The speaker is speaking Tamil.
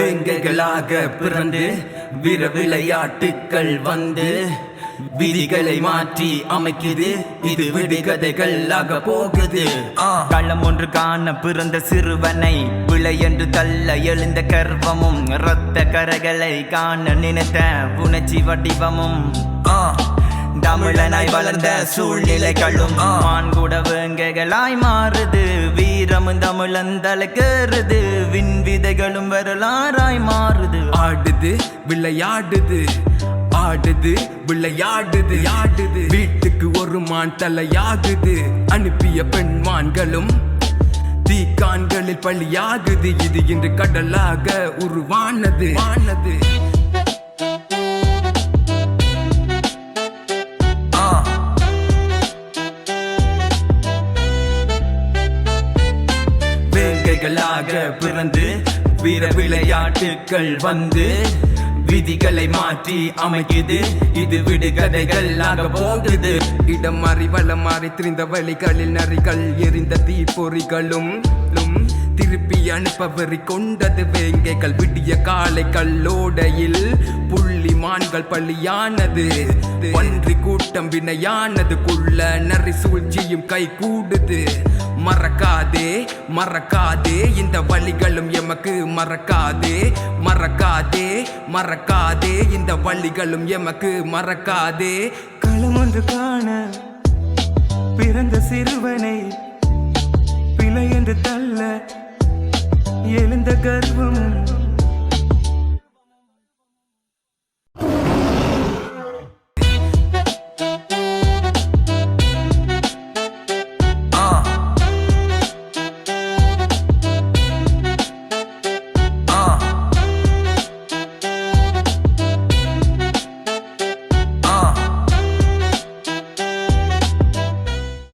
வேங்கைகளாக பிறந்து வீர விளையாட்டுக்கள் வந்து விதிகளை மாற்றி அமைக்குது. இது விடுகதைகளாக போகுது. களம் ஒன்று காண பிறந்த சிறுவனை விளை என்று தள்ள எழுந்த கர்வமும் இரத்த கரைகளை காண நினைத்த உணர்ச்சி வடிவமும் தமிழனாய் வளர்ந்த சூழ்நிலைகளும் மான்கூட வேங்கைகளாய் மாறுது. வீரமும் தமிழந்தலைக்கிறது. விண் விதைகளும் வரலாறாய் மாறுது. ஆடுது விளையாடுது ஆடுது விளையாடுது ஆடுது. வீட்டுக்கு ஒரு மான் தலையாகுது. அனுப்பிய பெண் மான்களும் தீக்கான்களில் பலியாகுது. இது இன்று கடலாக உருவானது. வேங்கைகளாக பிறந்து வீர விளையாட்டுக்கள் வந்து விதிகளை மாற்றி அமைக்குது. இது விடுகதைகளாக போகுது. இடம் மாறி வளம் மாறி திரிந்த வழிகளில் நரிகள் எரிந்த தீப்பொறிகளும் திருப்பி அனுப்பவரி கொண்டது. வேங்கைகள் விடிய காலை கல்லோடையில் புள்ளி மான்கள் பள்ளியானது. பன்றி கூட்டம் வினையானது. குள்ள நரி சூழ்ச்சியும் கை கூடுது. மறக்காதே மறக்காதே இந்த வழிகளும் எமக்கு மறக்காதே மறக்காதே மறக்காதே இந்த வழிகளும் எமக்கு மறக்காதே. களம் ஒன்று காண பிறந்த சிறுவனை பிழை என்று தள்ள எழுந்த கர்வம்